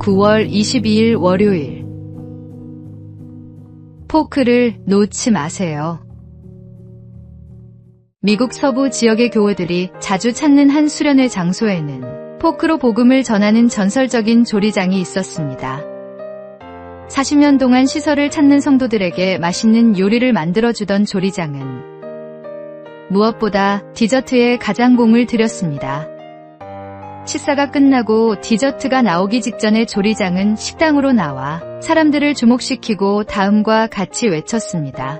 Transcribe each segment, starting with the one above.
9월 22일 월요일. 포크를 놓지 마세요. 미국 서부 지역의 교우들이 자주 찾는 한 수련회 장소에는 포크로 복음을 전하는 전설적인 조리장이 있었습니다. 40년 동안 시설을 찾는 성도들에게 맛있는 요리를 만들어주던 조리장은 무엇보다 디저트에 가장 공을 들였습니다. 식사가 끝나고 디저트가 나오기 직전에 조리장은 식당으로 나와 사람들을 주목시키고 다음과 같이 외쳤습니다.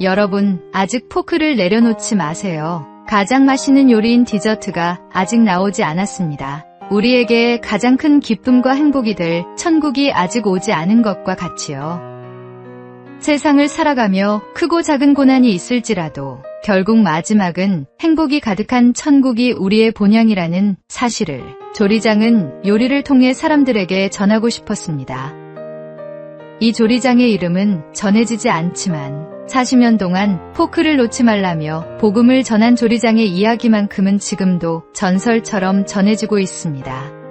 여러분, 아직 포크를 내려놓지 마세요. 가장 맛있는 요리인 디저트가 아직 나오지 않았습니다. 우리에게 가장 큰 기쁨과 행복이 될 천국이 아직 오지 않은 것과 같이요. 세상을 살아가며 크고 작은 고난이 있을지라도 결국 마지막은 행복이 가득한 천국이 우리의 본향이라는 사실을 조리장은 요리를 통해 사람들에게 전하고 싶었습니다. 이 조리장의 이름은 전해지지 않지만 40년 동안 포크를 놓지 말라며 복음을 전한 조리장의 이야기만큼은 지금도 전설처럼 전해지고 있습니다.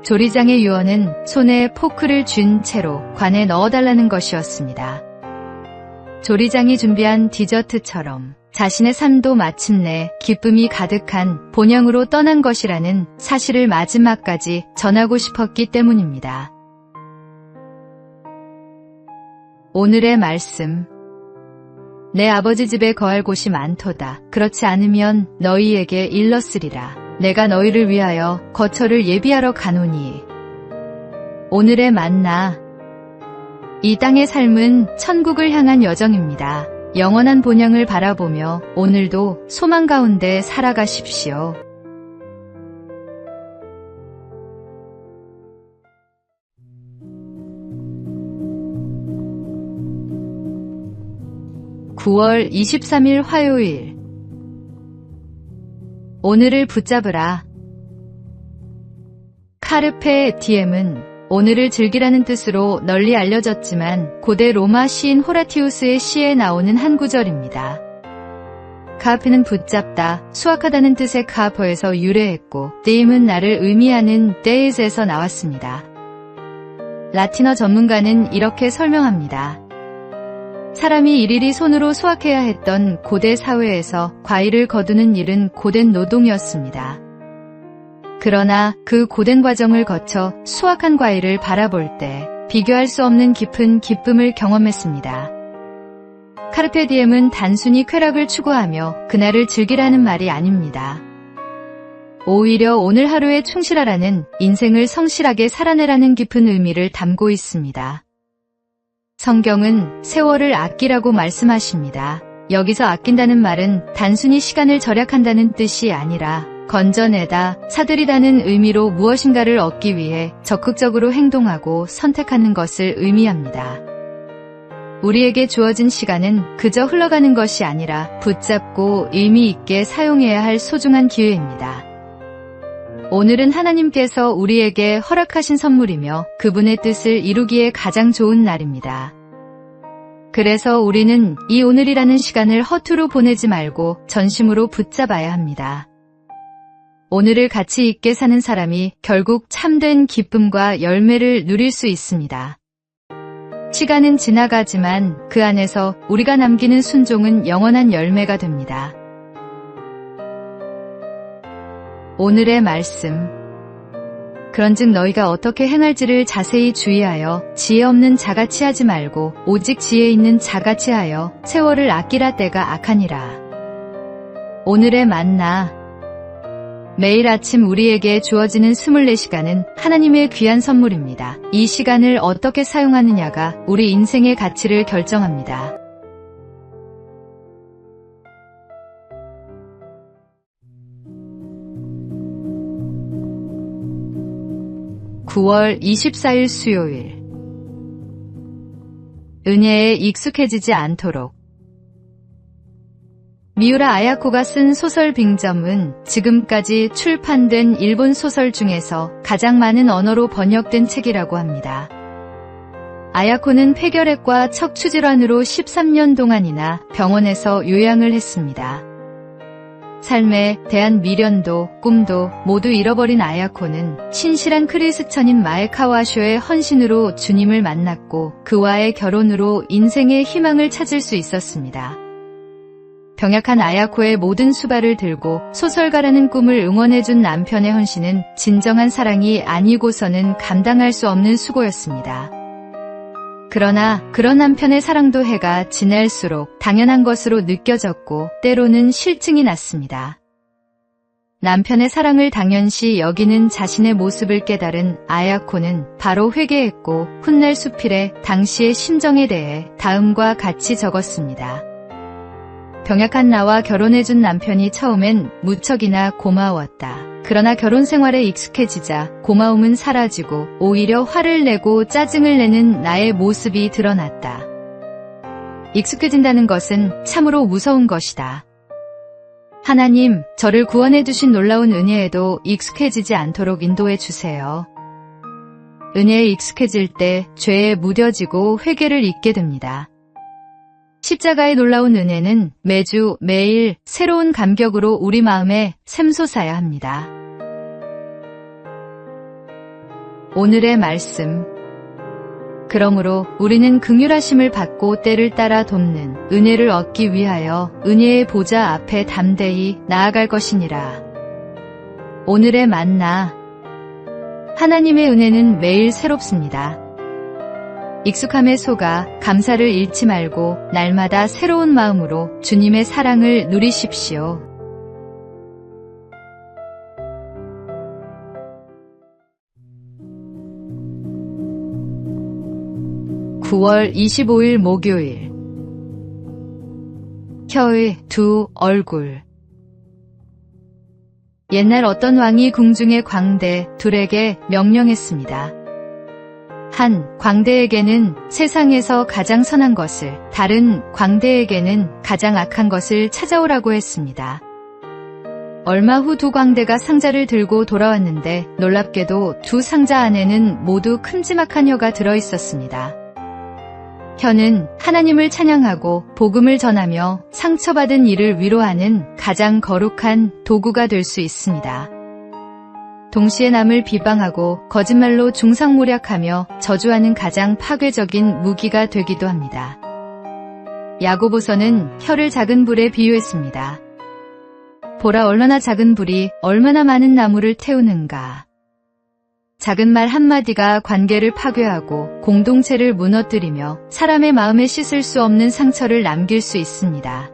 조리장의 유언은 손에 포크를 쥔 채로 관에 넣어달라는 것이었습니다. 조리장이 준비한 디저트처럼 자신의 삶도 마침내 기쁨이 가득한 본향으로 떠난 것이라는 사실을 마지막까지 전하고 싶었기 때문입니다. 오늘의 말씀. 내 아버지 집에 거할 곳이 많도다. 그렇지 않으면 너희에게 일렀으리라. 내가 너희를 위하여 거처를 예비하러 가노니. 오늘의 만나. 이 땅의 삶은 천국을 향한 여정입니다. 영원한 본향을 바라보며 오늘도 소망 가운데 살아가십시오. (9월 23일) 화요일. 오늘을 붙잡으라. 카르페 디엠은 오늘을 즐기라는 뜻으로 널리 알려졌지만 고대 로마 시인 호라티우스의 시에 나오는 한 구절입니다. 카르페는 붙잡다, 수확하다는 뜻의 카퍼에서 유래했고 디엠은 나를 의미하는 데이즈에서 나왔습니다. 라틴어 전문가는 이렇게 설명합니다. 사람이 일일이 손으로 수확해야 했던 고대 사회에서 과일을 거두는 일은 고된 노동이었습니다. 그러나 그 고된 과정을 거쳐 수확한 과일을 바라볼 때 비교할 수 없는 깊은 기쁨을 경험했습니다. 카르페 디엠은 단순히 쾌락을 추구하며 그날을 즐기라는 말이 아닙니다. 오히려 오늘 하루에 충실하라는, 인생을 성실하게 살아내라는 깊은 의미를 담고 있습니다. 성경은 세월을 아끼라고 말씀하십니다. 여기서 아낀다는 말은 단순히 시간을 절약한다는 뜻이 아니라 건져내다, 사들이다는 의미로 무엇인가를 얻기 위해 적극적으로 행동하고 선택하는 것을 의미합니다. 우리에게 주어진 시간은 그저 흘러가는 것이 아니라 붙잡고 의미 있게 사용해야 할 소중한 기회입니다. 오늘은 하나님께서 우리에게 허락하신 선물이며 그분의 뜻을 이루기에 가장 좋은 날입니다. 그래서 우리는 이 오늘이라는 시간을 허투루 보내지 말고 전심으로 붙잡아야 합니다. 오늘을 가치 있게 사는 사람이 결국 참된 기쁨과 열매를 누릴 수 있습니다. 시간은 지나가지만 그 안에서 우리가 남기는 순종은 영원한 열매가 됩니다. 오늘의 말씀. 그런즉 너희가 어떻게 행할지를 자세히 주의하여 지혜 없는 자같이 하지 말고 오직 지혜 있는 자같이 하여 세월을 아끼라. 때가 악하니라. 오늘의 만나. 매일 아침 우리에게 주어지는 24시간은 하나님의 귀한 선물입니다. 이 시간을 어떻게 사용하느냐가 우리 인생의 가치를 결정합니다. (9월 24일) 수요일. 은혜에 익숙해지지 않도록. 미우라 아야코가 쓴 소설 빙점은 지금까지 출판된 일본 소설 중에서 가장 많은 언어로 번역된 책이라고 합니다. 아야코는 폐결핵과 척추질환으로 13년 동안이나 병원에서 요양을 했습니다. 삶에 대한 미련도 꿈도 모두 잃어버린 아야코는 신실한 크리스천인 마에카와쇼의 헌신으로 주님을 만났고 그와의 결혼으로 인생의 희망을 찾을 수 있었습니다. 병약한 아야코의 모든 수발을 들고 소설가라는 꿈을 응원해준 남편의 헌신은 진정한 사랑이 아니고서는 감당할 수 없는 수고였습니다. 그러나 그런 남편의 사랑도 해가 지날수록 당연한 것으로 느껴졌고 때로는 실증이 났습니다. 남편의 사랑을 당연시 여기는 자신의 모습을 깨달은 아야코는 바로 회개했고 훗날 수필에 당시의 심정에 대해 다음과 같이 적었습니다. 병약한 나와 결혼해준 남편이 처음엔 무척이나 고마웠다. 그러나 결혼 생활에 익숙해지자 고마움은 사라지고 오히려 화를 내고 짜증을 내는 나의 모습이 드러났다. 익숙해진다는 것은 참으로 무서운 것이다. 하나님, 저를 구원해 주신 놀라운 은혜에도 익숙해지지 않도록 인도해 주세요. 은혜에 익숙해질 때 죄에 무뎌지고 회개를 잊게 됩니다. 십자가의 놀라운 은혜는 매주 매일 새로운 감격으로 우리 마음에 샘솟아야 합니다. 오늘의 말씀. 그러므로 우리는 긍휼하심을 받고 때를 따라 돕는 은혜를 얻기 위하여 은혜의 보좌 앞에 담대히 나아갈 것이니라. 오늘의 만나. 하나님의 은혜는 매일 새롭습니다. 익숙함에 속아 감사를 잃지 말고 날마다 새로운 마음으로 주님의 사랑을 누리십시오. (9월 25일) 목요일. 혀의 두 얼굴. 옛날 어떤 왕이 궁중의 광대 둘에게 명령했습니다. 한 광대에게는 세상에서 가장 선한 것을, 다른 광대에게는 가장 악한 것을 찾아오라고 했습니다. 얼마 후 두 광대가 상자를 들고 돌아왔는데 놀랍게도 두 상자 안에는 모두 큼지막한 혀가 들어있었습니다. 혀는 하나님을 찬양하고 복음을 전하며 상처받은 이를 위로하는 가장 거룩한 도구가 될 수 있습니다. 동시에 남을 비방하고 거짓말로 중상모략하며 저주하는 가장 파괴적인 무기가 되기도 합니다. 야고보서는 혀를 작은 불에 비유했습니다. 보라, 얼마나 작은 불이 얼마나 많은 나무를 태우는가. 작은 말 한마디가 관계를 파괴하고 공동체를 무너뜨리며 사람의 마음에 씻을 수 없는 상처를 남길 수 있습니다.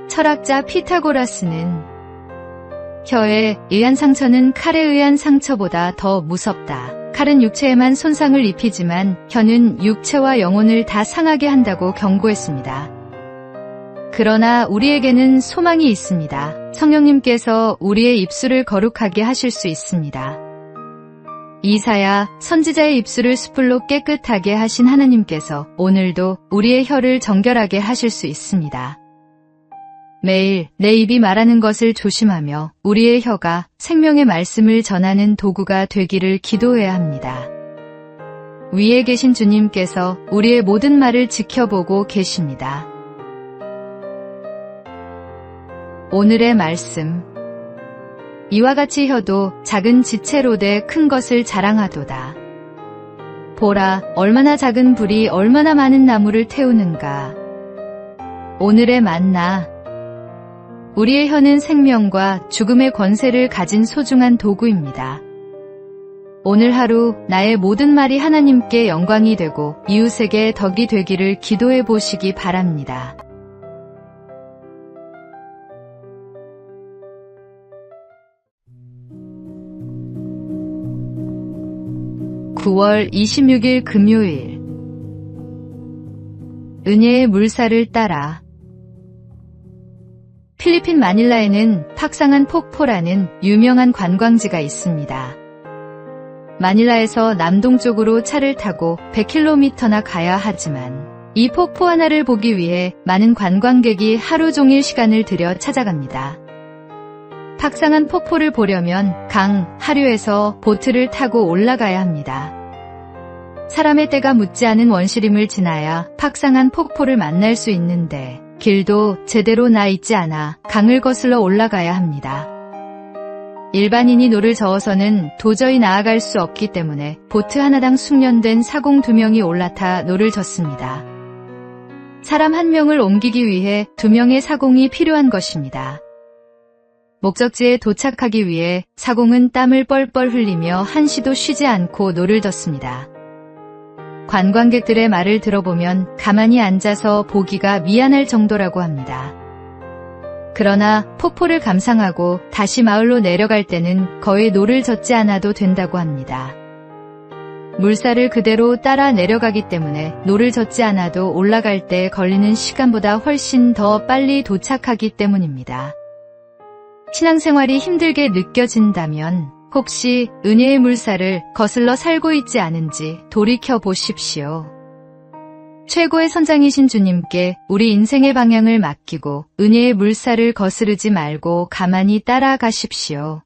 철학자 피타고라스는 혀에 의한 상처는 칼에 의한 상처보다 더 무섭다. 칼은 육체에만 손상을 입히지만 혀는 육체와 영혼을 다 상하게 한다고 경고했습니다. 그러나 우리에게는 소망이 있습니다. 성령님께서 우리의 입술을 거룩하게 하실 수 있습니다. 이사야 선지자의 입술을 숯불로 깨끗하게 하신 하나님께서 오늘도 우리의 혀를 정결하게 하실 수 있습니다. 매일 내 입이 말하는 것을 조심하며 우리의 혀가 생명의 말씀을 전하는 도구가 되기를 기도해야 합니다. 위에 계신 주님께서 우리의 모든 말을 지켜보고 계십니다. 오늘의 말씀. 이와 같이 혀도 작은 지체로 돼 큰 것을 자랑하도다. 보라, 얼마나 작은 불이 얼마나 많은 나무를 태우는가. 오늘의 만나. 우리의 혀는 생명과 죽음의 권세를 가진 소중한 도구입니다. 오늘 하루 나의 모든 말이 하나님께 영광이 되고 이웃에게 덕이 되기를 기도해 보시기 바랍니다. (9월 26일) 금요일. 은혜의 물살을 따라. 필리핀 마닐라에는 팍상한 폭포라는 유명한 관광지가 있습니다. 마닐라에서 남동쪽으로 차를 타고 100km나 가야 하지만 이 폭포 하나를 보기 위해 많은 관광객이 하루 종일 시간을 들여 찾아갑니다. 팍상한 폭포를 보려면 강 하류에서 보트를 타고 올라가야 합니다. 사람의 때가 묻지 않은 원시림을 지나야 팍상한 폭포를 만날 수 있는데 길도 제대로 나 있지 않아 강을 거슬러 올라가야 합니다. 일반인이 노를 저어서는 도저히 나아갈 수 없기 때문에 보트 하나당 숙련된 사공 2명이 올라타 노를 젓습니다. 사람 1명을 옮기기 위해 2명의 사공이 필요한 것입니다. 목적지에 도착하기 위해 사공은 땀을 뻘뻘 흘리며 한시도 쉬지 않고 노를 젓습니다. 관광객들의 말을 들어보면 가만히 앉아서 보기가 미안할 정도라고 합니다. 그러나 폭포를 감상하고 다시 마을로 내려갈 때는 거의 노를 젓지 않아도 된다고 합니다. 물살을 그대로 따라 내려가기 때문에 노를 젓지 않아도 올라갈 때 걸리는 시간보다 훨씬 더 빨리 도착하기 때문입니다. 신앙생활이 힘들게 느껴진다면 혹시 은혜의 물살을 거슬러 살고 있지 않은지 돌이켜 보십시오. 최고의 선장이신 주님께 우리 인생의 방향을 맡기고 은혜의 물살을 거스르지 말고 가만히 따라가십시오.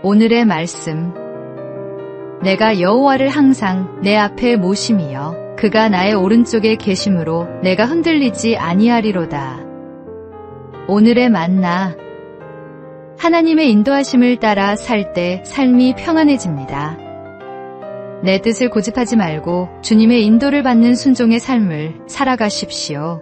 오늘의 말씀. 내가 여호와를 항상 내 앞에 모심이여 그가 나의 오른쪽에 계심으로 내가 흔들리지 아니하리로다. 오늘의 만나. 하나님의 인도하심을 따라 살 때 삶이 평안해집니다. 내 뜻을 고집하지 말고 주님의 인도를 받는 순종의 삶을 살아가십시오.